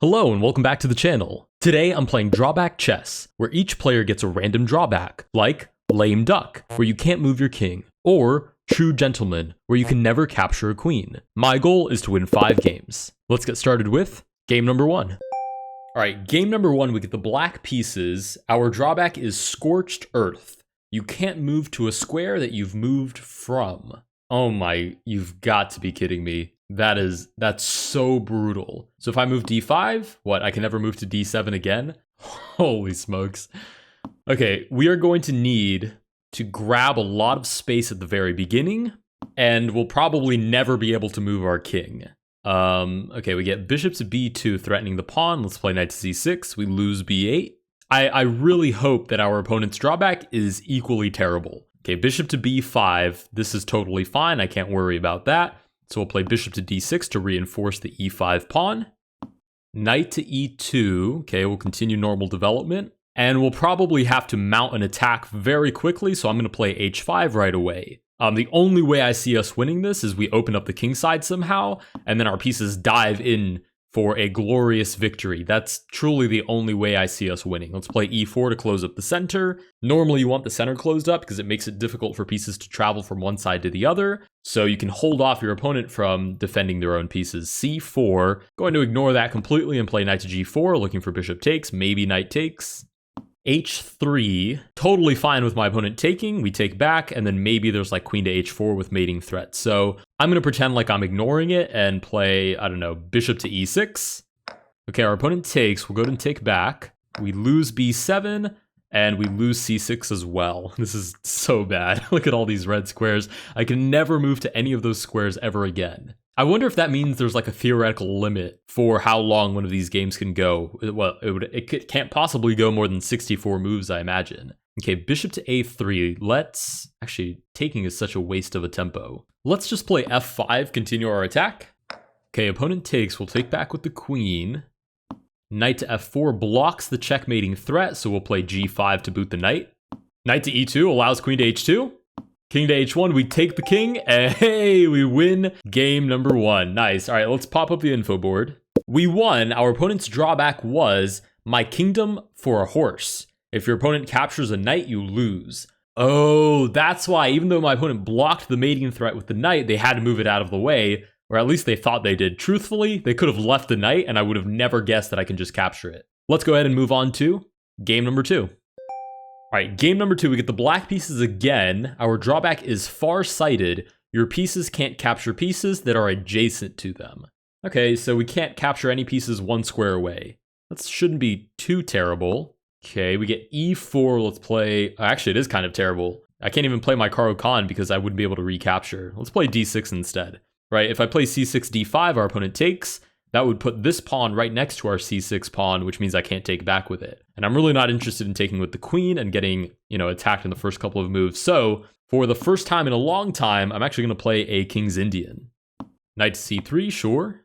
Hello and welcome back to the channel. Today I'm playing Drawback chess, where each player gets a random drawback, like Lame Duck, where you can't move your king, or True Gentleman, where you can never capture a queen. My goal is to win 5 games. Let's get started with game number 1. Alright, game number 1, we get the black pieces. Our drawback is Scorched Earth. You can't move to a square that you've moved from. Oh my, you've got to be kidding me. That's so brutal. So if I move d5, what, I can never move to d7 again? Holy smokes. Okay, we are going to need to grab a lot of space at the very beginning, and we'll probably never be able to move our king. Okay, we get bishop to b2 threatening the pawn. Let's play knight to c6. We lose b8. I really hope that our opponent's drawback is equally terrible. Okay, bishop to b5. This is totally fine. I can't worry about that. So we'll play bishop to d6 to reinforce the e5 pawn. Knight to e2. Okay, we'll continue normal development. And we'll probably have to mount an attack very quickly, so I'm going to play h5 right away. The only way I see us winning this is we open up the king side somehow, and then our pieces dive in for a glorious victory. That's truly the only way I see us winning. Let's play e4 to close up the center. Normally you want the center closed up because it makes it difficult for pieces to travel from one side to the other. So you can hold off your opponent from defending their own pieces. c4, going to ignore that completely and play knight to g4, looking for bishop takes, maybe knight takes. h3, totally fine with my opponent taking. We take back, and then maybe there's like queen to h4 with mating threat. So I'm going to pretend like I'm ignoring it and play, I don't know, bishop to e6. Okay, our opponent takes. We'll go ahead and take back. We lose b7, and we lose c6 as well. This is so bad. Look at all these red squares. I can never move to any of those squares ever again. I wonder if that means there's like a theoretical limit for how long one of these games can go. Well, it can't possibly go more than 64 moves, I imagine. Okay, bishop to a3. Actually, taking is such a waste of a tempo. Let's just play f5, continue our attack. Okay, opponent takes. We'll take back with the queen. Knight to f4 blocks the checkmating threat, so we'll play g5 to boot the knight. Knight to e2 allows queen to h2. King to h1, we take the king, and hey, we win game number 1. Nice. All right, let's pop up the info board. We won. Our opponent's drawback was my kingdom for a horse. If your opponent captures a knight, you lose. Oh, that's why, even though my opponent blocked the mating threat with the knight, they had to move it out of the way, or at least they thought they did. Truthfully, they could have left the knight, and I would have never guessed that I can just capture it. Let's go ahead and move on to game number 2. All right, game number 2, we get the black pieces again. Our drawback is Farsighted. Your pieces can't capture pieces that are adjacent to them. Okay, so we can't capture any pieces one square away. That shouldn't be too terrible. Okay, we get e4. Let's play... Actually, it is kind of terrible. I can't even play my Caro-Kann because I wouldn't be able to recapture. Let's play d6 instead. Right, if I play c6, d5, our opponent takes. That would put this pawn right next to our c6 pawn, which means I can't take back with it. And I'm really not interested in taking with the queen and getting, attacked in the first couple of moves. So for the first time in a long time, I'm actually going to play a King's Indian. Knight to c3, sure.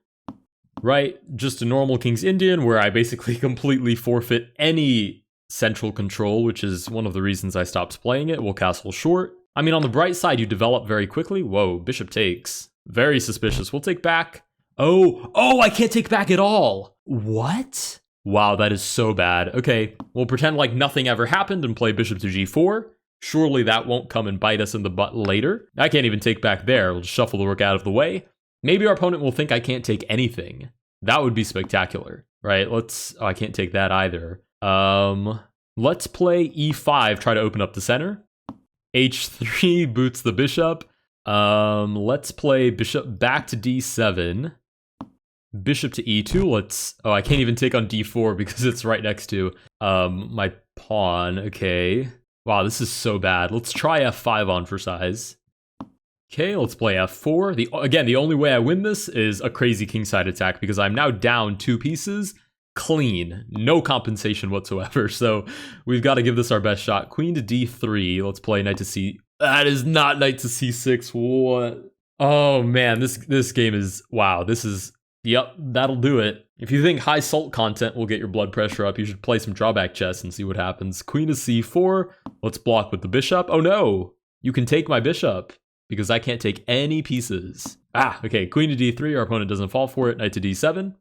Right, just a normal King's Indian where I basically completely forfeit any central control, which is one of the reasons I stopped playing it. We'll castle short. I mean, on the bright side, you develop very quickly. Whoa, bishop takes. Very suspicious. We'll take back. Oh, I can't take back at all. What? Wow, that is so bad. Okay, we'll pretend like nothing ever happened and play bishop to g4. Surely that won't come and bite us in the butt later. I can't even take back there. We'll just shuffle the rook out of the way. Maybe our opponent will think I can't take anything. That would be spectacular, right? I can't take that either. Let's play e5, try to open up the center. h3 boots the bishop. Let's play bishop back to d7. Bishop to e2. I can't even take on d4 because it's right next to my pawn. Okay. Wow, this is so bad. Let's try f5 on for size. Okay, let's play f4. Again, the only way I win this is a crazy kingside attack because I'm now down 2 pieces. Clean. No compensation whatsoever. So we've got to give this our best shot. Queen to d3. Let's play knight to c... That is not knight to c6. What? Oh man, this game is... Wow, this is... Yep, that'll do it. If you think high salt content will get your blood pressure up, you should play some drawback chess and see what happens. Queen to c4. Let's block with the bishop. Oh no! You can take my bishop because I can't take any pieces. Okay, queen to d3. Our opponent doesn't fall for it. Knight to d7.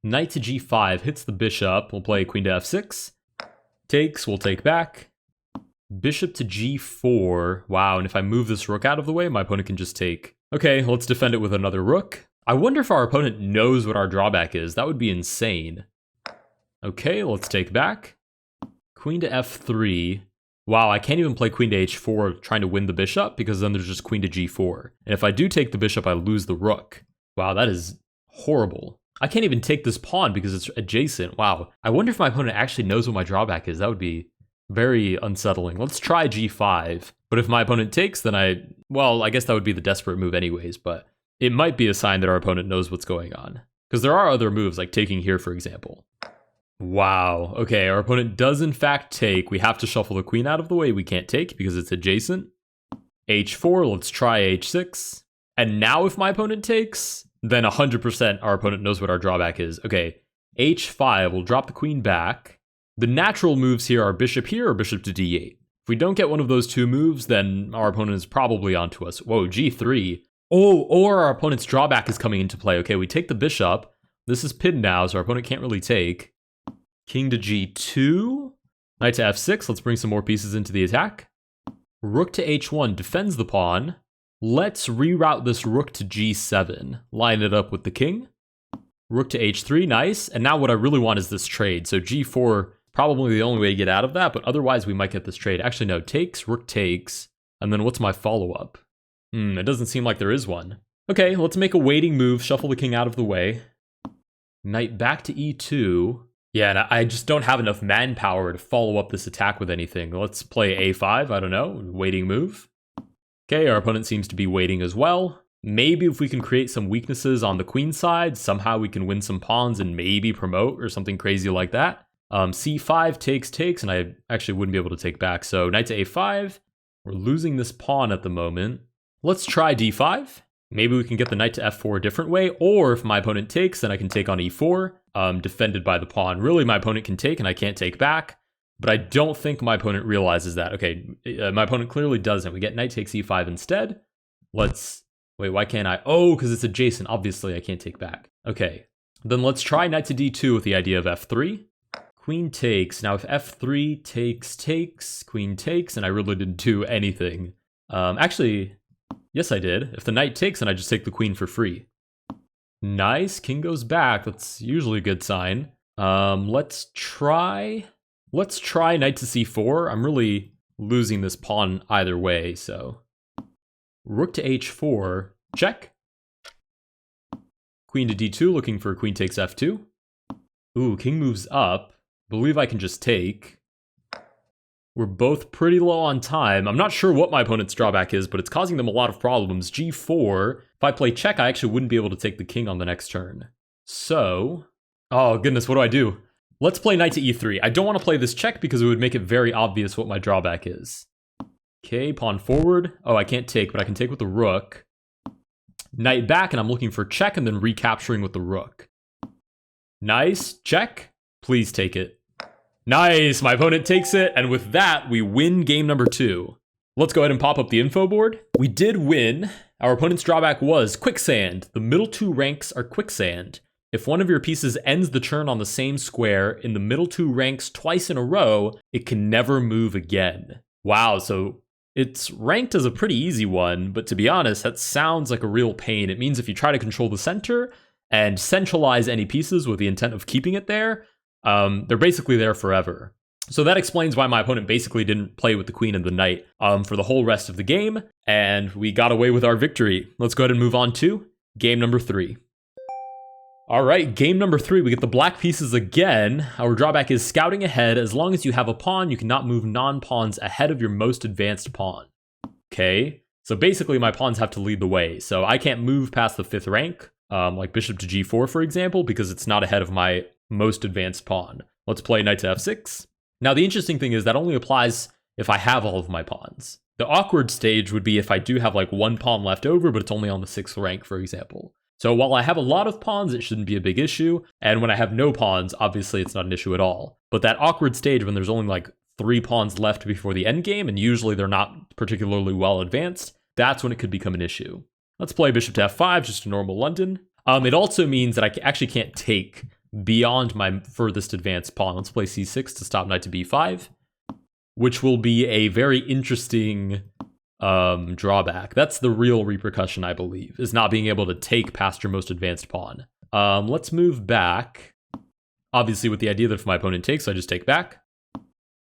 Knight to g5 hits the bishop. We'll play queen to f6. Takes, we'll take back. Bishop to g4. Wow, and if I move this rook out of the way, my opponent can just take. Okay, let's defend it with another rook. I wonder if our opponent knows what our drawback is. That would be insane. Okay, let's take back. Queen to f3. Wow, I can't even play queen to h4 trying to win the bishop because then there's just queen to g4. And if I do take the bishop, I lose the rook. Wow, that is horrible. I can't even take this pawn because it's adjacent. Wow, I wonder if my opponent actually knows what my drawback is. That would be very unsettling. Let's try g5. But if my opponent takes, then I guess that would be the desperate move anyways, but it might be a sign that our opponent knows what's going on. Because there are other moves, like taking here, for example. Wow, okay, our opponent does in fact take. We have to shuffle the queen out of the way. We can't take because it's adjacent. h4, let's try h6. And now if my opponent takes, then 100% our opponent knows what our drawback is. Okay, h5, we'll drop the queen back. The natural moves here are bishop here or bishop to d8. If we don't get one of those two moves, then our opponent is probably onto us. Whoa, g3. Oh, or our opponent's drawback is coming into play. Okay, we take the bishop. This is pinned now, so our opponent can't really take. King to g2. Knight to f6. Let's bring some more pieces into the attack. Rook to h1 defends the pawn. Let's reroute this rook to g7. Line it up with the king. Rook to h3, nice. And now what I really want is this trade. So g4, probably the only way to get out of that, but otherwise we might get this trade. Actually, no, takes, rook takes. And then what's my follow-up? It doesn't seem like there is one. Okay, let's make a waiting move, shuffle the king out of the way. Knight back to e2. Yeah, and I just don't have enough manpower to follow up this attack with anything. Let's play a5, I don't know, waiting move. Okay, our opponent seems to be waiting as well. Maybe if we can create some weaknesses on the queen side, somehow we can win some pawns and maybe promote or something crazy like that. c5 takes, and I actually wouldn't be able to take back. So knight to a5. We're losing this pawn at the moment. Let's try d5. Maybe we can get the knight to f4 a different way, or if my opponent takes, then I can take on e4, defended by the pawn. Really, my opponent can take and I can't take back, but I don't think my opponent realizes that. Okay, my opponent clearly doesn't. We get knight takes e5 instead. Let's, wait, why can't I? Oh, because it's adjacent. Obviously, I can't take back. Okay, then let's try knight to d2 with the idea of f3. Queen takes. Now, if f3 takes, queen takes, and I really didn't do anything. Actually, yes, I did. If the knight takes, then I just take the queen for free. Nice, king goes back. That's usually a good sign. Let's try knight to c4. I'm really losing this pawn either way, so. Rook to h4, check. Queen to d2, looking for queen takes f2. Ooh, king moves up. Believe I can just take. We're both pretty low on time. I'm not sure what my opponent's drawback is, but it's causing them a lot of problems. g4. If I play check, I actually wouldn't be able to take the king on the next turn. So, oh goodness, what do I do? Let's play knight to e3. I don't want to play this check because it would make it very obvious what my drawback is. Okay, pawn forward. Oh, I can't take, but I can take with the rook. Knight back, and I'm looking for check and then recapturing with the rook. Nice, check. Please take it. Nice, my opponent takes it, and with that, we win game number 2. Let's go ahead and pop up the info board. We did win. Our opponent's drawback was quicksand. The middle 2 ranks are quicksand. If one of your pieces ends the turn on the same square in the middle 2 ranks twice in a row, it can never move again. Wow, so it's ranked as a pretty easy one, but to be honest, that sounds like a real pain. It means if you try to control the center and centralize any pieces with the intent of keeping it there, they're basically there forever. So that explains why my opponent basically didn't play with the queen and the knight for the whole rest of the game, and we got away with our victory. Let's go ahead and move on to game number 3. All right, game number 3, we get the black pieces again. Our drawback is scouting ahead. As long as you have a pawn, you cannot move non-pawns ahead of your most advanced pawn. Okay, so basically my pawns have to lead the way. So I can't move past the 5th rank, like bishop to g4, for example, because it's not ahead of my most advanced pawn. Let's play knight to f6. Now, the interesting thing is that only applies if I have all of my pawns. The awkward stage would be if I do have like one pawn left over, but it's only on the 6th rank, for example. So while I have a lot of pawns, it shouldn't be a big issue. And when I have no pawns, obviously it's not an issue at all. But that awkward stage when there's only like 3 pawns left before the end game, and usually they're not particularly well advanced, that's when it could become an issue. Let's play bishop to f5, just a normal London. It also means that I actually can't take beyond my furthest advanced pawn. Let's play c6 to stop knight to b5, which will be a very interesting drawback. That's the real repercussion, I believe, is not being able to take past your most advanced pawn. Let's move back. Obviously, with the idea that if my opponent takes, I just take back.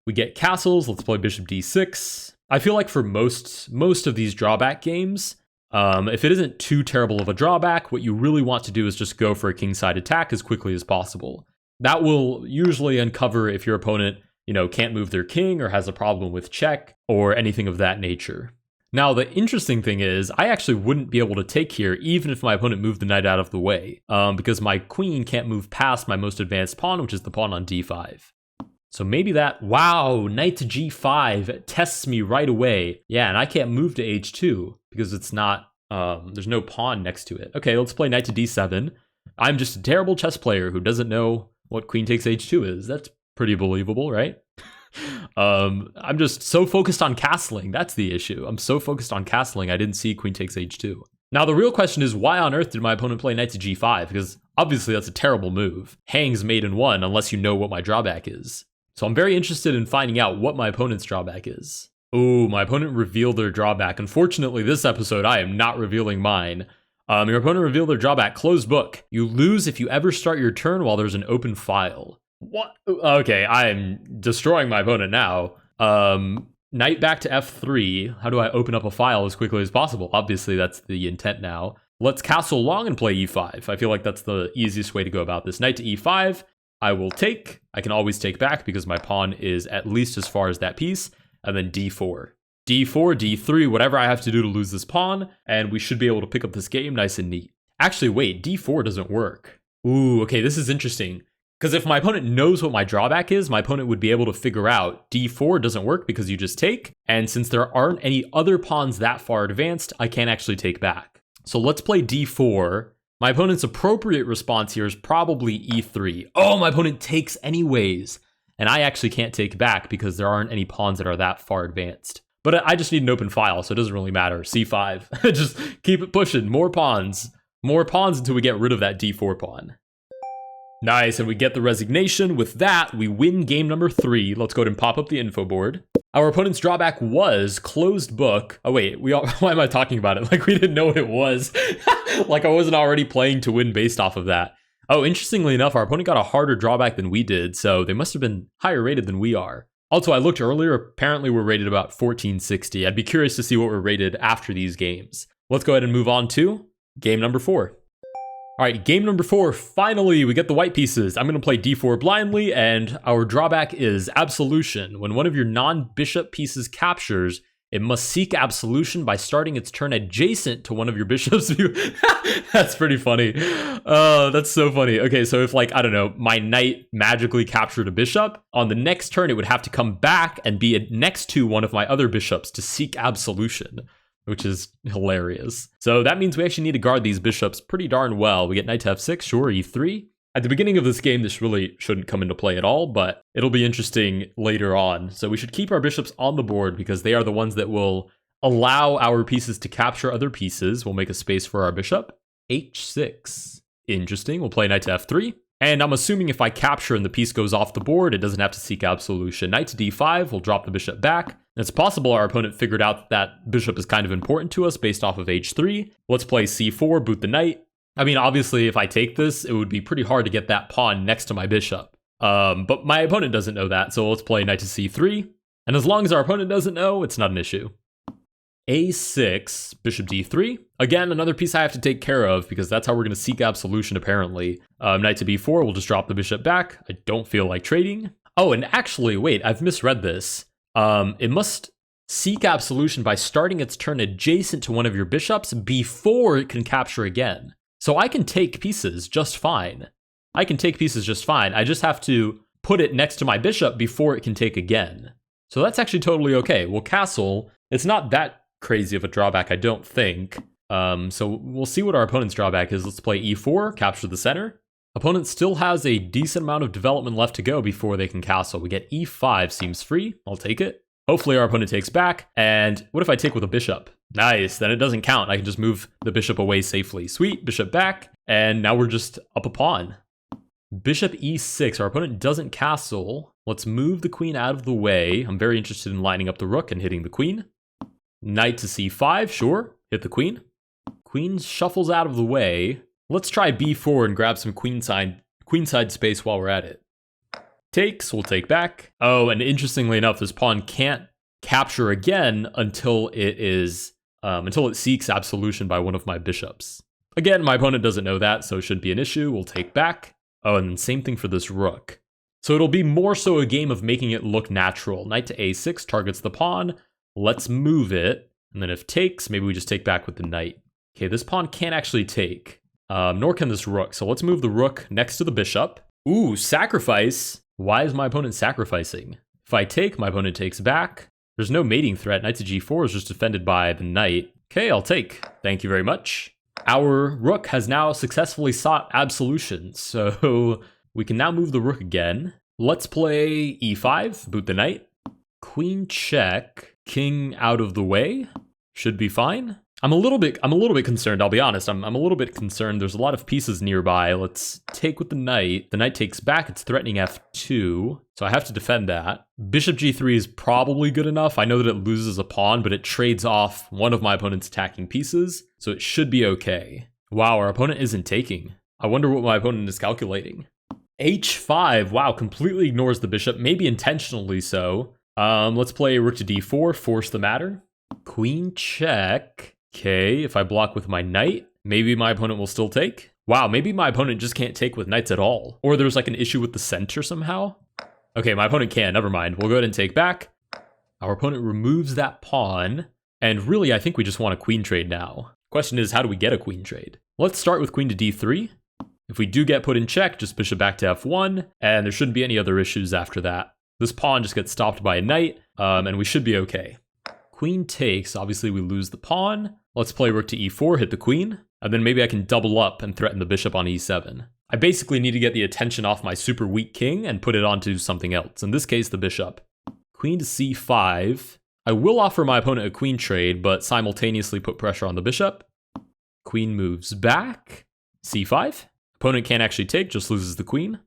We get castles. Let's play bishop d6. I feel like for most of these drawback games, if it isn't too terrible of a drawback, what you really want to do is just go for a kingside attack as quickly as possible. That will usually uncover if your opponent, can't move their king or has a problem with check or anything of that nature. Now, the interesting thing is, I actually wouldn't be able to take here even if my opponent moved the knight out of the way, because my queen can't move past my most advanced pawn, which is the pawn on d5. So maybe that, wow, knight to g5 tests me right away. Yeah, and I can't move to h2 because it's not, there's no pawn next to it. Okay, let's play knight to d7. I'm just a terrible chess player who doesn't know what queen takes h2 is. That's pretty believable, right? I'm just so focused on castling. That's the issue. I'm so focused on castling, I didn't see queen takes h2. Now, the real question is, why on earth did my opponent play knight to g5? Because obviously that's a terrible move. Hangs mate in one unless you know what my drawback is. So I'm very interested in finding out what my opponent's drawback is. Oh, my opponent revealed their drawback. Unfortunately, this episode, I am not revealing mine. Your opponent revealed their drawback. Closed book. You lose if you ever start your turn while there's an open file. What? Okay, I'm destroying my opponent now. Knight back to f3. How do I open up a file as quickly as possible? Obviously, that's the intent now. Let's castle long and play e5. I feel like that's the easiest way to go about this. Knight to e5. I will take. I can always take back because my pawn is at least as far as that piece. And then d4. d4, d3, whatever I have to do to lose this pawn. And we should be able to pick up this game nice and neat. Actually, wait, d4 doesn't work. Ooh, okay, this is interesting. Because if my opponent knows what my drawback is, my opponent would be able to figure out d4 doesn't work because you just take. And since there aren't any other pawns that far advanced, I can't actually take back. So let's play d4. My opponent's appropriate response here is probably e3. Oh, my opponent takes anyways. And I actually can't take back because there aren't any pawns that are that far advanced. But I just need an open file, so it doesn't really matter. c5. Just keep it pushing. More pawns. More pawns until we get rid of that d4 pawn. Nice, and we get the resignation. With that, we win game number 3. Let's go ahead and pop up the info board. Our opponent's drawback was closed book. Oh wait, why am I talking about it? Like we didn't know what it was. Like I wasn't already playing to win based off of that. Oh, interestingly enough, our opponent got a harder drawback than we did, so they must have been higher rated than we are. Also, I looked earlier, apparently we're rated about 1460. I'd be curious to see what we're rated after these games. Let's go ahead and move on to game number 4. All right, game number 4, finally, we get the white pieces. I'm going to play d4 blindly, and our drawback is Absolution. When one of your non-bishop pieces captures, it must seek Absolution by starting its turn adjacent to one of your bishops. That's pretty funny. That's so funny. Okay, so if like, I don't know, my knight magically captured a bishop, on the next turn it would have to come back and be next to one of my other bishops to seek Absolution, which is hilarious. So that means we actually need to guard these bishops pretty darn well. We get knight to f6, sure, e3. At the beginning of this game, this really shouldn't come into play at all, but it'll be interesting later on. So we should keep our bishops on the board because they are the ones that will allow our pieces to capture other pieces. We'll make a space for our bishop. h6. Interesting. We'll play knight to f3. And I'm assuming if I capture and the piece goes off the board, it doesn't have to seek Absolution. Knight to d5, we'll drop the bishop back. It's possible our opponent figured out that bishop is kind of important to us based off of h3. Let's play c4, boot the knight. I mean, obviously, if I take this, it would be pretty hard to get that pawn next to my bishop. But my opponent doesn't know that, so let's play knight to c3. And as long as our opponent doesn't know, it's not an issue. a6, bishop d3. Again, another piece I have to take care of because that's how we're going to seek Absolution, apparently. Knight to b4, we'll just drop the bishop back. I don't feel like trading. Oh, and actually, wait, I've misread this. It must seek Absolution by starting its turn adjacent to one of your bishops before it can capture again. So I can take pieces just fine. I just have to put it next to my bishop before it can take again. So that's actually totally okay. We'll castle. It's not that crazy of a drawback, I don't think. So we'll see what our opponent's drawback is. Let's play e4, capture the center. Opponent still has a decent amount of development left to go before they can castle. We get e5, seems free. I'll take it. Hopefully our opponent takes back. And what if I take with a bishop? Nice, then it doesn't count. I can just move the bishop away safely. Sweet, bishop back. And now we're just up a pawn. Bishop e6. Our opponent doesn't castle. Let's move the queen out of the way. I'm very interested in lining up the rook and hitting the queen. Knight to c5, sure. Hit the queen. Queen shuffles out of the way. Let's try b4 and grab some queenside space while we're at it. Takes, we'll take back. Oh, and interestingly enough, this pawn can't capture again until it seeks absolution by one of my bishops. Again, my opponent doesn't know that, so it shouldn't be an issue. We'll take back. Oh, and then same thing for this rook. So it'll be more so a game of making it look natural. Knight to a6 targets the pawn. Let's move it. And then if takes, maybe we just take back with the knight. Okay, this pawn can't actually take, nor can this rook. So let's move the rook next to the bishop. Ooh, sacrifice. Why is my opponent sacrificing? If I take, my opponent takes back. There's no mating threat. Knight to g4 is just defended by the knight. Okay, I'll take. Thank you very much. Our rook has now successfully sought absolution, so we can now move the rook again. Let's play e5, boot the knight. Queen check, king out of the way. Should be fine. I'm a little bit concerned, I'll be honest. I'm a little bit concerned. There's a lot of pieces nearby. Let's take with the knight. The knight takes back. It's threatening f2, so I have to defend that. Bishop g3 is probably good enough. I know that it loses a pawn, but it trades off one of my opponent's attacking pieces, so it should be okay. Wow, our opponent isn't taking. I wonder what my opponent is calculating. h5, wow, completely ignores the bishop, maybe intentionally so. Let's play rook to d4, force the matter. Queen check. Okay, if I block with my knight, maybe my opponent will still take. Wow, maybe my opponent just can't take with knights at all. Or there's like an issue with the center somehow. Okay, my opponent can, never mind. We'll go ahead and take back. Our opponent removes that pawn. And really, I think we just want a queen trade now. Question is, how do we get a queen trade? Let's start with queen to d3. If we do get put in check, just bishop back to f1. And there shouldn't be any other issues after that. This pawn just gets stopped by a knight, and we should be okay. Queen takes, obviously we lose the pawn. Let's play rook to e4, hit the queen, and then maybe I can double up and threaten the bishop on e7. I basically need to get the attention off my super weak king and put it onto something else, in this case the bishop. Queen to c5. I will offer my opponent a queen trade, but simultaneously put pressure on the bishop. Queen moves back, c5. Opponent can't actually take, just loses the queen.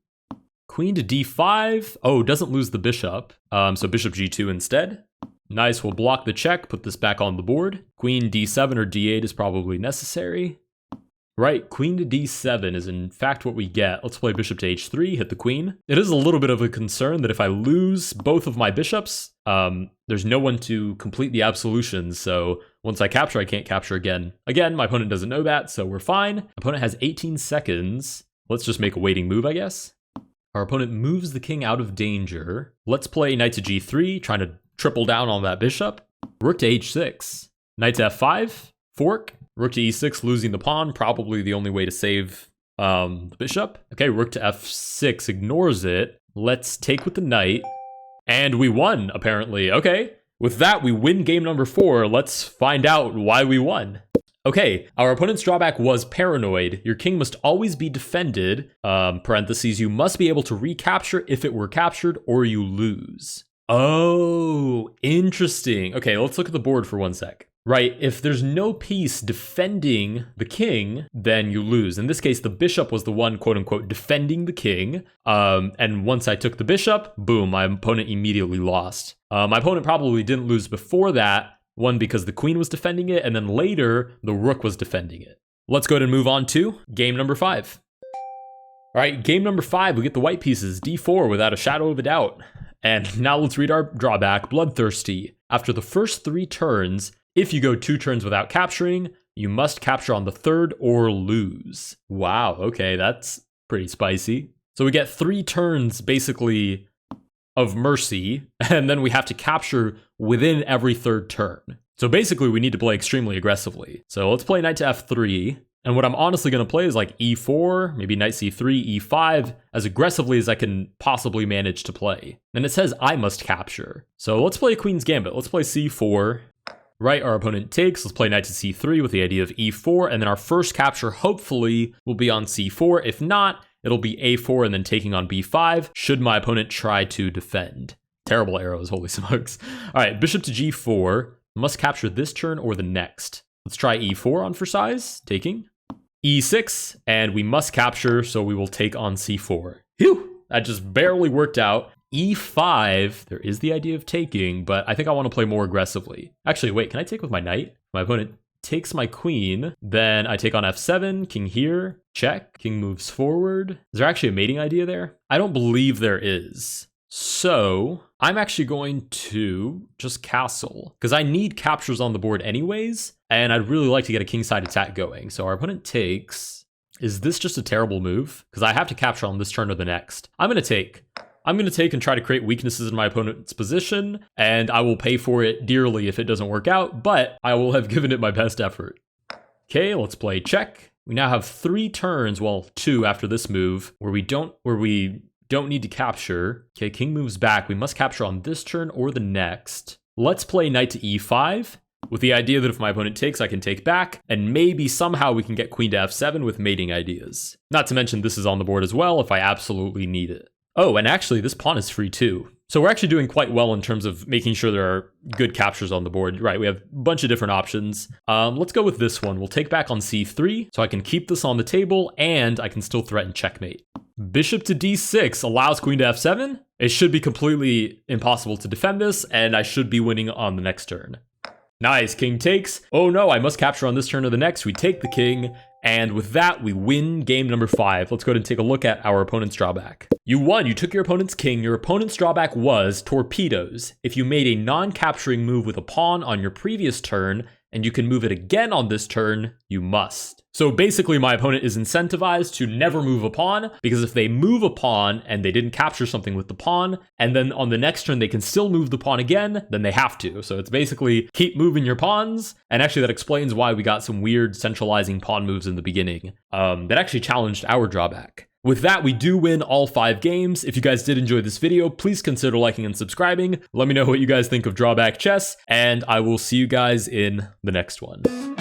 Queen to d5. Oh, doesn't lose the bishop, so bishop g2 instead. Nice, we'll block the check, put this back on the board. Queen d7 or d8 is probably necessary. Right, queen to d7 is in fact what we get. Let's play bishop to h3, hit the queen. It is a little bit of a concern that if I lose both of my bishops, there's no one to complete the absolution, so once I capture, I can't capture again. Again, my opponent doesn't know that, so we're fine. Opponent has 18 seconds. Let's just make a waiting move, I guess. Our opponent moves the king out of danger. Let's play knight to g3, trying to triple down on that bishop. Rook to h6. Knight to f5. Fork. Rook to e6, losing the pawn. Probably the only way to save the bishop. Okay, rook to f6 ignores it. Let's take with the knight. And we won, apparently. Okay, with that, we win game number 4. Let's find out why we won. Okay, our opponent's drawback was paranoid. Your king must always be defended. Parentheses, you must be able to recapture if it were captured or you lose. Oh, interesting. Okay, let's look at the board for 1 sec. Right, if there's no piece defending the king, then you lose. In this case, the bishop was the one, quote unquote, defending the king. And once I took the bishop, boom, my opponent immediately lost. My opponent probably didn't lose before that. One, because the queen was defending it, and then later, the rook was defending it. Let's go ahead and move on to game number 5. All right, game number 5, we get the white pieces, d4 without a shadow of a doubt. And now let's read our drawback, Bloodthirsty. After the first 3 turns, if you go 2 turns without capturing, you must capture on the 3rd or lose. Wow, okay, that's pretty spicy. So we get 3 turns, basically, of mercy, and then we have to capture within every 3rd turn. So basically, we need to play extremely aggressively. So let's play knight to f3. And what I'm honestly going to play is like e4, maybe knight c3, e5, as aggressively as I can possibly manage to play. And it says I must capture. So let's play a queen's gambit. Let's play c4. Right, our opponent takes. Let's play knight to c3 with the idea of e4. And then our first capture, hopefully, will be on c4. If not, it'll be a4 and then taking on b5, should my opponent try to defend. Terrible arrows, holy smokes. All right, bishop to g4. Must capture this turn or the next. Let's try e4 on for size, taking. e6, and we must capture, so we will take on c4. Phew, that just barely worked out. e5, there is the idea of taking, but I think I want to play more aggressively. Actually, wait, can I take with my knight? My opponent takes my queen, then I take on f7, king here, check, king moves forward. Is there actually a mating idea there? I don't believe there is. So I'm actually going to just castle, because I need captures on the board anyways, and I'd really like to get a kingside attack going. So our opponent takes. Is this just a terrible move? Because I have to capture on this turn or the next. I'm going to take. I'm going to take and try to create weaknesses in my opponent's position, and I will pay for it dearly if it doesn't work out, but I will have given it my best effort. Okay, let's play check. We now have 3 turns, well, 2 after this move, where we don't need to capture. Okay, king moves back. We must capture on this turn or the next. Let's play knight to e5, with the idea that if my opponent takes, I can take back, and maybe somehow we can get queen to f7 with mating ideas. Not to mention this is on the board as well if I absolutely need it. Oh, and actually this pawn is free too. So we're actually doing quite well in terms of making sure there are good captures on the board. Right, we have a bunch of different options. Let's go with this one. We'll take back on c3, so I can keep this on the table, and I can still threaten checkmate. Bishop to d6 allows queen to f7. It should be completely impossible to defend this, and I should be winning on the next turn. Nice, king takes. Oh no, I must capture on this turn or the next. We take the king, and with that, we win game number 5. Let's go ahead and take a look at our opponent's drawback. You won. You took your opponent's king. Your opponent's drawback was torpedoes. If you made a non-capturing move with a pawn on your previous turn, and you can move it again on this turn, you must. So basically, my opponent is incentivized to never move a pawn, because if they move a pawn and they didn't capture something with the pawn, and then on the next turn they can still move the pawn again, then they have to. So it's basically keep moving your pawns, and actually that explains why we got some weird centralizing pawn moves in the beginning that actually challenged our drawback. With that, we do win all 5 games. If you guys did enjoy this video, please consider liking and subscribing. Let me know what you guys think of Drawback Chess, and I will see you guys in the next one.